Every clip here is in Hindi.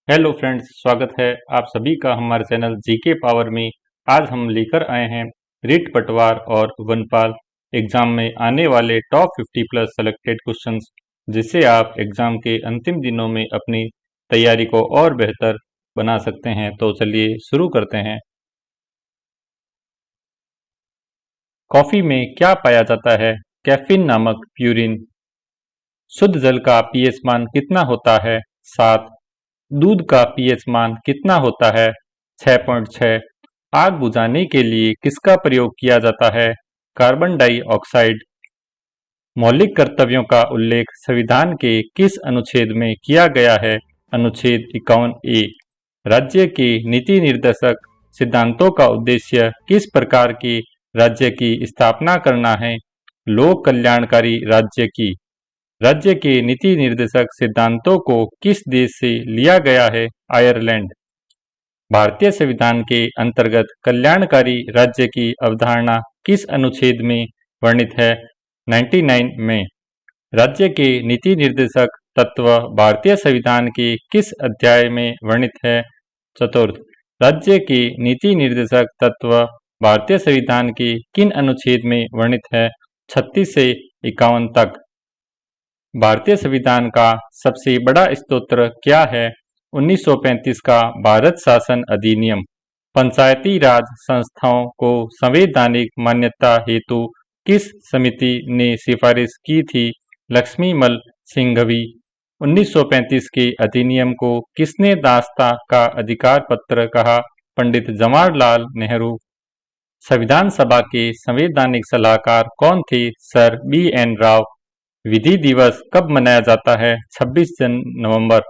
हेलो फ्रेंड्स, स्वागत है आप सभी का हमारे चैनल जीके पावर में। आज हम लेकर आए हैं रीट पटवार और वनपाल एग्जाम में आने वाले टॉप 50 प्लस सेलेक्टेड क्वेश्चंस, जिससे आप एग्जाम के अंतिम दिनों में अपनी तैयारी को और बेहतर बना सकते हैं। तो चलिए शुरू करते हैं। कॉफी में क्या पाया जाता है? कैफीन नामक प्यूरिन। शुद्ध जल का पीएच मान कितना होता है? 7। दूध का पीएच मान कितना होता है? 6.6। आग बुझाने के लिए किसका प्रयोग किया जाता है? Carbon dioxide. मौलिक कर्तव्यों का उल्लेख संविधान के किस अनुच्छेद में किया गया है? अनुच्छेद 51A। राज्य के नीति निर्देशक सिद्धांतों का उद्देश्य किस प्रकार के राज्य की स्थापना करना है? लोक कल्याणकारी राज्य की। राज्य के नीति निर्देशक सिद्धांतों को किस देश से लिया गया है? आयरलैंड। भारतीय संविधान के अंतर्गत कल्याणकारी राज्य की अवधारणा किस अनुच्छेद में वर्णित है? 99 में। राज्य के नीति निर्देशक तत्व भारतीय संविधान के किस अध्याय में वर्णित है? चतुर्थ। राज्य के नीति निर्देशक तत्व भारतीय संविधान के किन अनुच्छेद में वर्णित है? 36 से 51 तक। भारतीय संविधान का सबसे बड़ा स्तोत्र क्या है? 1935 का भारत शासन अधिनियम। पंचायती राज संस्थाओं को संवैधानिक मान्यता हेतु किस समिति ने सिफारिश की थी? लक्ष्मीमल सिंघवी। 1935 के अधिनियम को किसने दास्ता का अधिकार पत्र कहा? पंडित जवाहरलाल नेहरू। संविधान सभा के संवैधानिक सलाहकार कौन थे? Sir BN Rao. विधि दिवस कब मनाया जाता है? 26 नवंबर।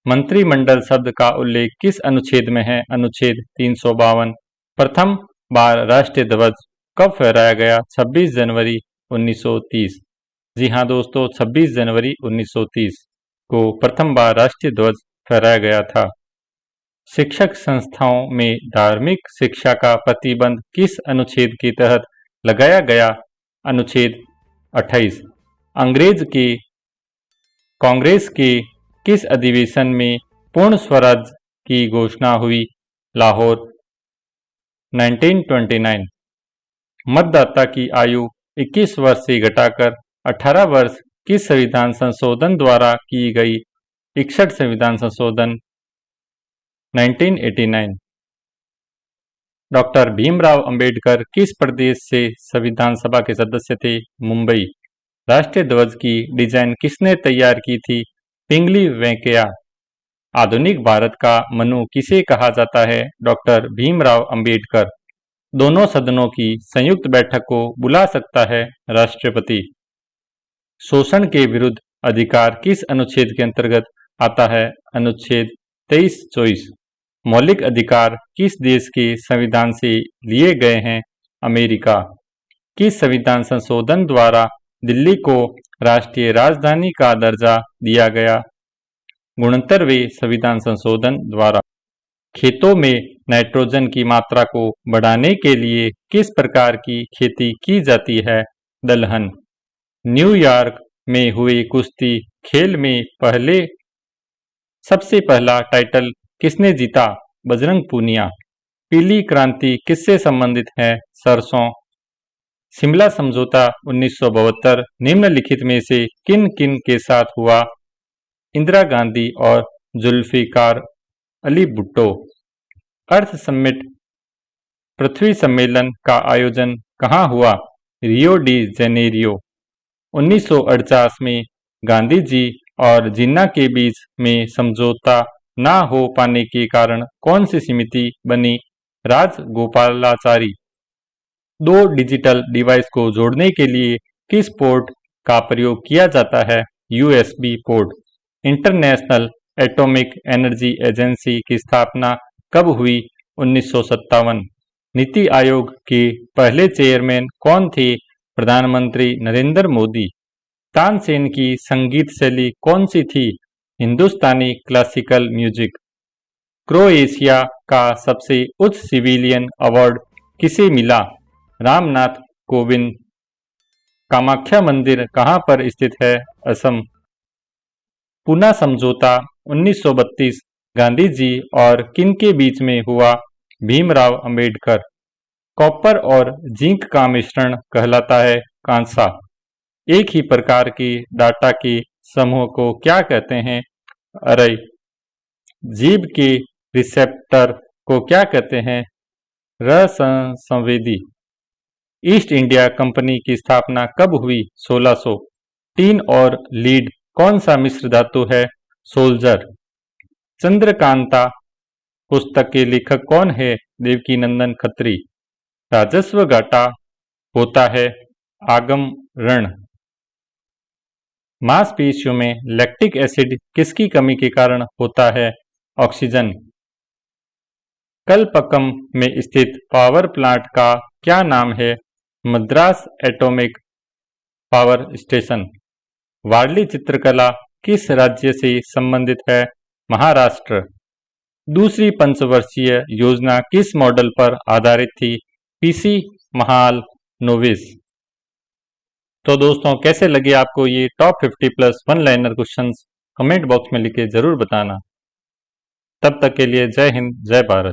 मंत्रिमंडल शब्द का उल्लेख किस अनुच्छेद में है? अनुच्छेद 352। प्रथम बार राष्ट्रीय ध्वज कब फहराया गया? 26 जनवरी 1930। जी हाँ दोस्तों, 26 जनवरी 1930 को प्रथम बार राष्ट्रीय ध्वज फहराया गया था। शिक्षक संस्थाओं में धार्मिक शिक्षा का प्रतिबंध किस अनुच्छेद के तहत लगाया गया? अनुच्छेद 28। अंग्रेज के कांग्रेस के किस अधिवेशन में पूर्ण स्वराज की घोषणा हुई? लाहौर, 1929। मतदाता की आयु 21 वर्ष से घटाकर 18 वर्ष किस संविधान संशोधन द्वारा की गई? 61 संविधान संशोधन, 1989। डॉक्टर भीमराव अंबेडकर किस प्रदेश से संविधान सभा के सदस्य थे? मुंबई। राष्ट्रीय ध्वज की डिजाइन किसने तैयार की थी? पिंगली वेंकैया। आधुनिक भारत का मनु किसे कहा जाता है? डॉक्टर भीमराव अंबेडकर। दोनों सदनों की संयुक्त बैठक को बुला सकता है राष्ट्रपति। शोषण के विरुद्ध अधिकार किस अनुच्छेद के अंतर्गत आता है? अनुच्छेद 23-24। मौलिक अधिकार किस देश के संविधान से लिए गए हैं? अमेरिका। किस संविधान संशोधन द्वारा दिल्ली को राष्ट्रीय राजधानी का दर्जा दिया गया? 69वें संविधान संशोधन द्वारा। खेतों में नाइट्रोजन की मात्रा को बढ़ाने के लिए किस प्रकार की खेती की जाती है? दलहन। न्यूयॉर्क में हुए कुश्ती खेल में सबसे पहला टाइटल किसने जीता? बजरंग पूनिया। पीली क्रांति किससे संबंधित है? सरसों। शिमला समझौता 1972 निम्नलिखित में से किन किन के साथ हुआ? इंदिरा गांधी और जुल्फिकार अली भुट्टो। अर्थ समिट पृथ्वी सम्मेलन का आयोजन कहाँ हुआ? Rio de Janeiro. 1948 में गांधी जी और जिन्ना के बीच में समझौता न हो पाने के कारण कौन सी समिति बनी? राजगोपालाचारी। दो डिजिटल डिवाइस को जोड़ने के लिए किस पोर्ट का प्रयोग किया जाता है? USB port. International atomic energy agency की स्थापना कब हुई? 1957। नीति आयोग के पहले चेयरमैन कौन थे? प्रधानमंत्री नरेंद्र मोदी। तानसेन की संगीत शैली कौन सी थी? हिंदुस्तानी क्लासिकल म्यूजिक। क्रोएशिया का सबसे उच्च सिविलियन अवार्ड किसे मिला? रामनाथ कोविंद। कामाख्या मंदिर कहाँ पर स्थित है? असम। पूना समझौता 1932 गांधी जी और किन के बीच में हुआ? भीमराव अंबेडकर। कॉपर और जिंक का मिश्रण कहलाता है कांसा। एक ही प्रकार की डाटा के समूह को क्या कहते हैं? अरे। जीभ के रिसेप्टर को क्या कहते हैं? रसंवेदी। ईस्ट इंडिया कंपनी की स्थापना कब हुई? 1600। टीन और लीड कौन सा मिश्र धातु है? सोल्जर। चंद्रकांता पुस्तक के लेखक कौन है? देवकीनंदन खत्री। राजस्व घाटा होता है आगम ऋण। मांसपेशियों में लैक्टिक एसिड किसकी कमी के कारण होता है? ऑक्सीजन। कलपक्कम में स्थित पावर प्लांट का क्या नाम है? Madras atomic power station. Warli चित्रकला किस राज्य से संबंधित है? महाराष्ट्र। दूसरी पंचवर्षीय योजना किस मॉडल पर आधारित थी? पीसी महालनोबिस। तो दोस्तों, कैसे लगे आपको ये top 50 plus one liner questions? Comment box में लिख के जरूर बताना। तब तक के लिए जय हिंद, जय भारत।